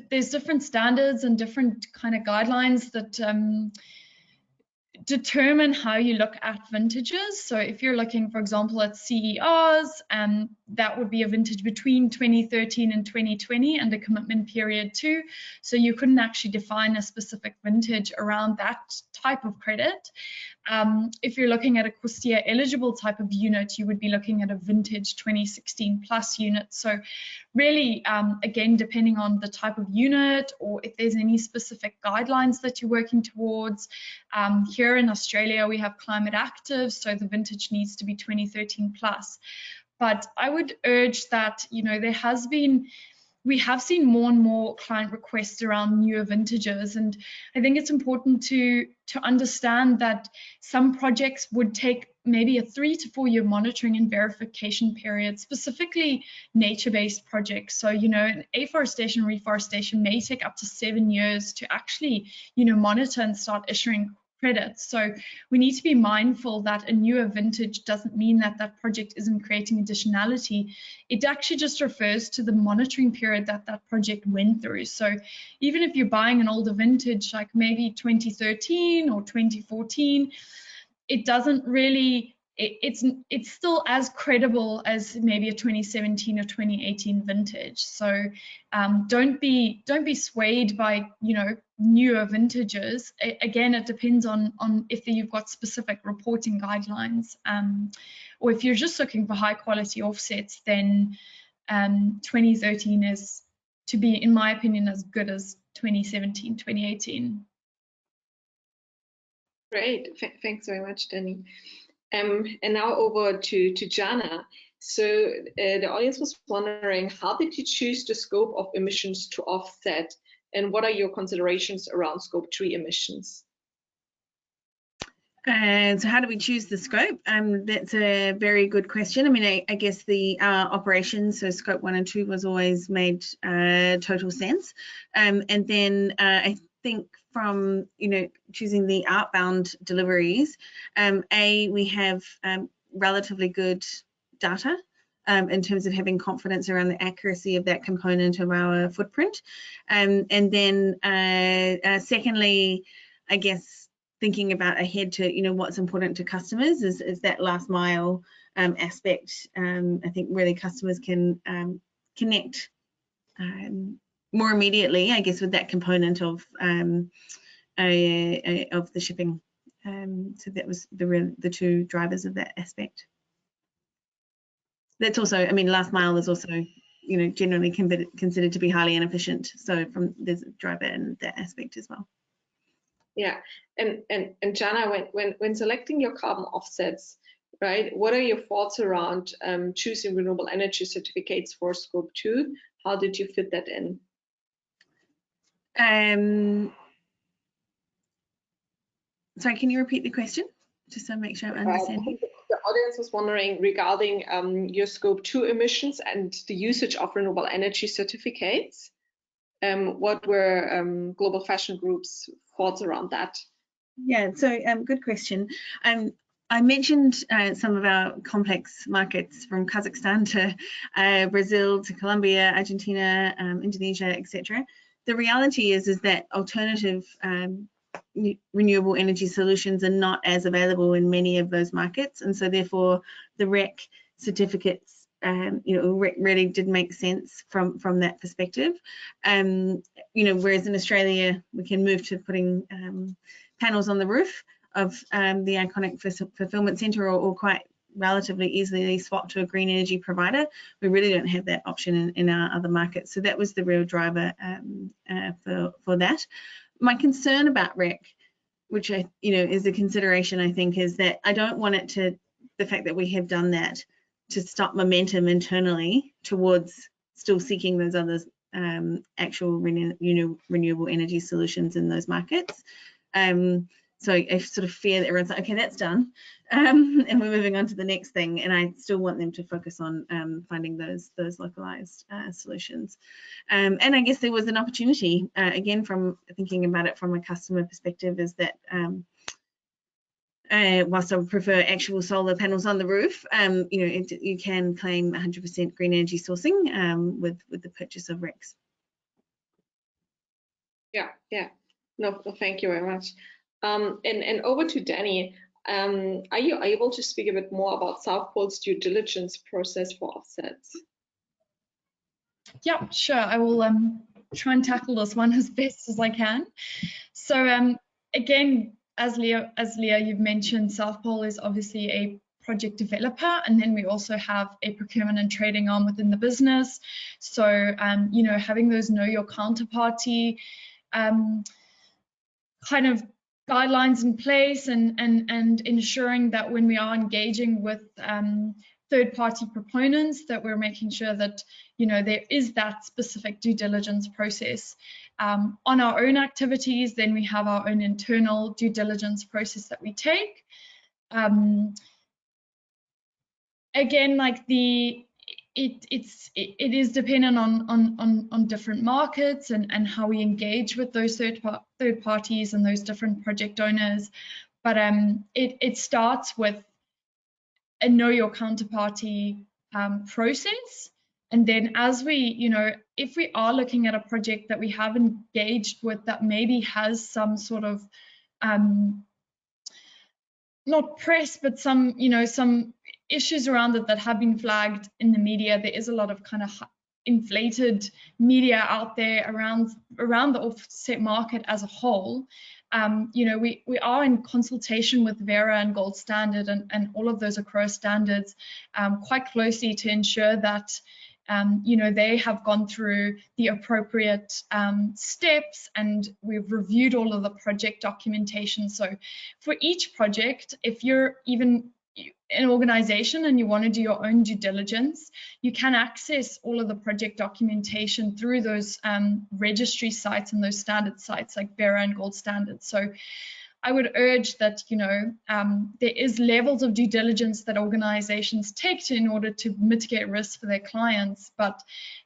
there's different standards and different kind of guidelines that determine how you look at vintages. So if you're looking, for example, at CERs, that would be a vintage between 2013 and 2020 and a commitment period too. So you couldn't actually define a specific vintage around that type of credit. If you're looking at a COSTIA eligible type of unit, you would be looking at a vintage 2016 plus unit. So really, again, depending on the type of unit or if there's any specific guidelines that you're working towards. Here in Australia, we have climate active, so the vintage needs to be 2013 plus. But I would urge that, we have seen more and more client requests around newer vintages, and I think it's important to understand that some projects would take maybe a 3 to 4 year monitoring and verification period, specifically nature-based projects. So, afforestation, reforestation may take up to 7 years to actually, monitor and start issuing credits. So we need to be mindful that a newer vintage doesn't mean that that project isn't creating additionality. It actually just refers to the monitoring period that that project went through. So even if you're buying an older vintage, like maybe 2013 or 2014, it doesn't really, it's still as credible as maybe a 2017 or 2018 vintage. So don't be swayed by, you know, newer vintages. Again, it depends on if you've got specific reporting guidelines, or if you're just looking for high quality offsets, then 2013 is, to be, in my opinion, as good as 2017, 2018. Great, thanks very much, Danny. And now over to Jaana. So the audience was wondering, how did you choose the scope of emissions to offset, and what are your considerations around scope 3 emissions? So how do we choose the scope? That's a very good question. I mean, I guess the operations, so scope 1 and 2 was always made total sense. And then I think from, you know, choosing the outbound deliveries, we have relatively good data in terms of having confidence around the accuracy of that component of our footprint. And then secondly, I guess thinking about ahead to, you know, what's important to customers is that last mile aspect. I think really customers can connect more immediately, I guess, with that component of the shipping. So that was the two drivers of that aspect. That's also, I mean, last mile is also, you know, generally considered to be highly inefficient. So there's a driver in that aspect as well. Yeah, and Jaana, when selecting your carbon offsets, right, what are your thoughts around choosing renewable energy certificates for scope 2? How did you fit that in? Sorry, can you repeat the question? Just to make sure I'm understanding. The audience was wondering regarding your scope 2 emissions and the usage of renewable energy certificates. What were Global Fashion Group's thoughts around that? Yeah, so good question. I mentioned some of our complex markets, from Kazakhstan to Brazil to Colombia, Argentina, Indonesia, etc. The reality is that alternative renewable energy solutions are not as available in many of those markets, and so therefore the REC certificates, you know, really did make sense from that perspective. You know, whereas in Australia we can move to putting panels on the roof of the iconic fulfillment centre, or quite relatively easily swap to a green energy provider. We really don't have that option in our other markets. So that was the real driver for that. My concern about REC, which is a consideration, I think, is that I don't want it to, the fact that we have done that, to stop momentum internally towards still seeking those other actual renewable energy solutions in those markets. So I sort of fear that everyone's like, okay, that's done, and we're moving on to the next thing. And I still want them to focus on finding those localized solutions. And I guess there was an opportunity, again, from thinking about it from a customer perspective, is that whilst I would prefer actual solar panels on the roof, you know, you can claim 100% green energy sourcing with the purchase of RECs. Yeah. No, thank you very much. And over to Danny. Are you able to speak a bit more about Southpaws' due diligence process for offsets? Yeah, sure. I will try and tackle this one as best as I can. So again, as Leah, you've mentioned, Southpaws is obviously a project developer, and then we also have a procurement and trading arm within the business. So you know, having those know your counterparty kind of guidelines in place, and ensuring that when we are engaging with third-party proponents, that we're making sure that, you know, there is that specific due diligence process. On our own activities, then we have our own internal due diligence process that we take. Again, like it is dependent on different markets and how we engage with those third parties and those different project owners. But it starts with a know your counterparty process. And then as we, you know, if we are looking at a project that we have engaged with that maybe has some sort of not press, but some, you know, some issues around it that have been flagged in the media. There is a lot of kind of inflated media out there around the offset market as a whole. You know, we are in consultation with Vera and Gold Standard and all of those ACRO standards quite closely to ensure that you know, they have gone through the appropriate steps, and we've reviewed all of the project documentation. So for each project, if you're even an organization and you want to do your own due diligence, you can access all of the project documentation through those registry sites and those standard sites like Vera and Gold Standard. So I would urge that, you know, there is levels of due diligence that organizations take in order to mitigate risk for their clients, but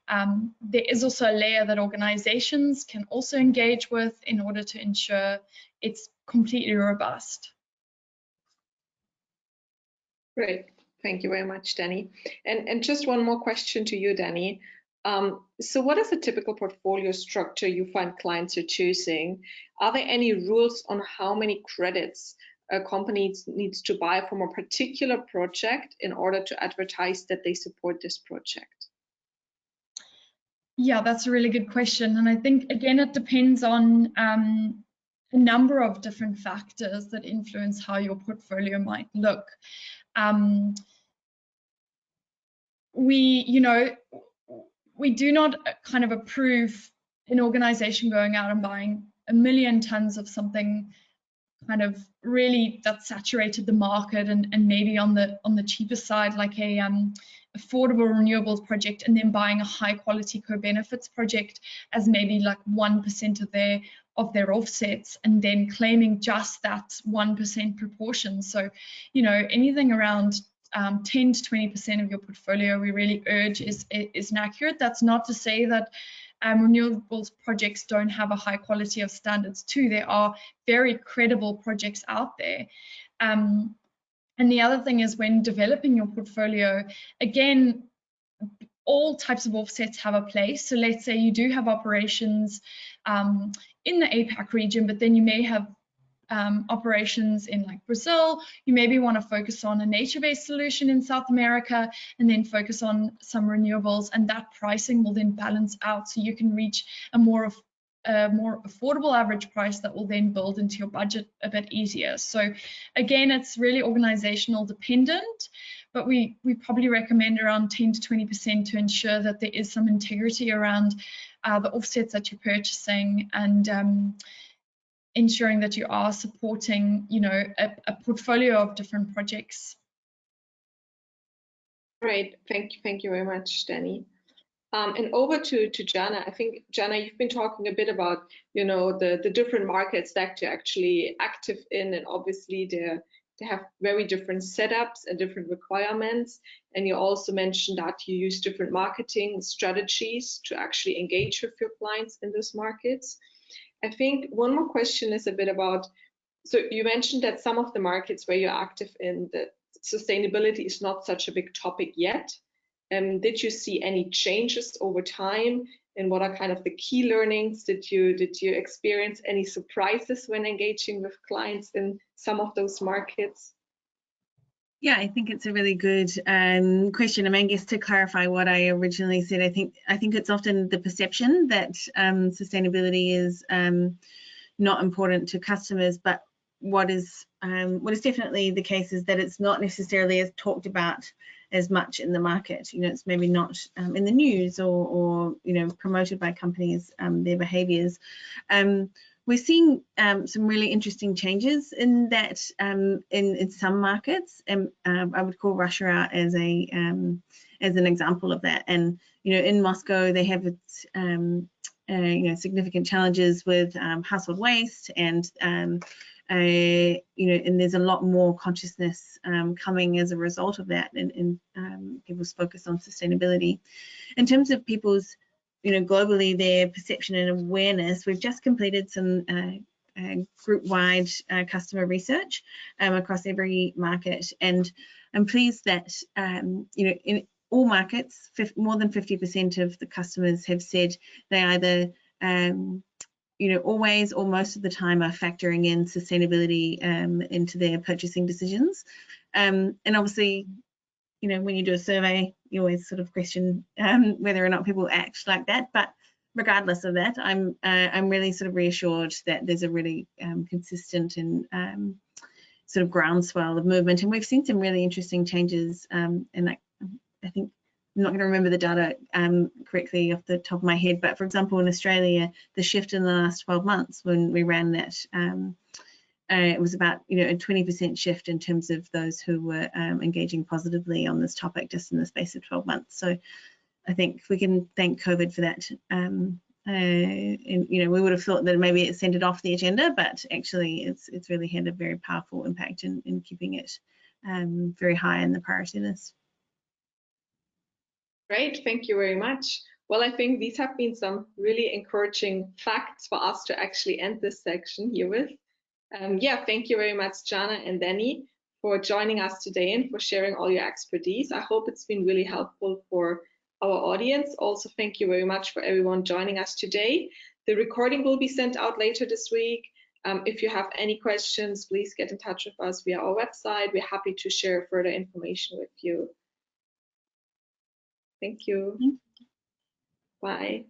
there is also a layer that organizations can also engage with in order to ensure it's completely robust. Great, thank you very much, Danny. And just one more question to you, Danny. So what is the typical portfolio structure you find clients are choosing? Are there any rules on how many credits a company needs to buy from a particular project in order to advertise that they support this project? Yeah, that's a really good question. And I think, again, it depends on a number of different factors that influence how your portfolio might look. You know, we do not kind of approve an organization going out and buying 1 million tons of something kind of really that saturated the market and maybe on the cheaper side, like a affordable renewables project, and then buying a high quality co-benefits project as maybe like 1% of their offsets, and then claiming just that 1% proportion. So, you know, anything around 10 to 20% of your portfolio, we really urge is inaccurate. That's not to say that renewables projects don't have a high quality of standards too. There are very credible projects out there. And the other thing is, when developing your portfolio, again, all types of offsets have a place. So let's say you do have operations in the APAC region, but then you may have operations in like Brazil. You maybe want to focus on a nature-based solution in South America and then focus on some renewables, and that pricing will then balance out so you can reach a more affordable average price that will then build into your budget a bit easier. So again, it's really organizational dependent, but we probably recommend around 10 to 20% to ensure that there is some integrity around the offsets that you're purchasing, and ensuring that you are supporting, you know, a portfolio of different projects. Great, thank you very much, Danny. And over to Jaana. I think, Jaana, you've been talking a bit about, you know, the different markets that you're actually active in, and obviously they have very different setups and different requirements. And you also mentioned that you use different marketing strategies to actually engage with your clients in those markets. I think one more question is a bit about, so you mentioned that some of the markets where you're active in, the sustainability is not such a big topic yet. Did you see any changes over time, and what are kind of the key learnings? Did you experience any surprises when engaging with clients in some of those markets? Yeah, I think it's a really good question. I mean, I guess to clarify what I originally said, I think it's often the perception that sustainability is not important to customers, but what is definitely the case is that it's not necessarily as talked about as much in the market. You know, it's maybe not in the news or you know, promoted by companies, their behaviours. We're seeing some really interesting changes in that in some markets, and I would call Russia out as an example of that. And you know, in Moscow they have significant challenges with household waste, and and there's a lot more consciousness coming as a result of that, and people's focus on sustainability. In terms of people's, globally, their perception and awareness, we've just completed some group-wide customer research across every market, and I'm pleased that in all markets, more than 50% of the customers have said they either always or most of the time are factoring in sustainability into their purchasing decisions. And obviously, when you do a survey, you always sort of question whether or not people act like that. But regardless of that, I'm really sort of reassured that there's a really consistent and sort of groundswell of movement. And we've seen some really interesting changes. And I think I'm not going to remember the data correctly off the top of my head, but for example, in Australia, the shift in the last 12 months when we ran that, it was about a 20% shift in terms of those who were engaging positively on this topic just in the space of 12 months. So I think we can thank COVID for that. And we would have thought that maybe it sent it off the agenda, but actually it's really had a very powerful impact in keeping it very high in the priority list. Great, thank you very much. Well, I think these have been some really encouraging facts for us to actually end this section here with. Yeah, thank you very much, Jaana and Danny, for joining us today and for sharing all your expertise. I hope it's been really helpful for our audience. Also, thank you very much for everyone joining us today. The recording will be sent out later this week. If you have any questions, please get in touch with us via our website. We're happy to share further information with you. Thank you. Bye.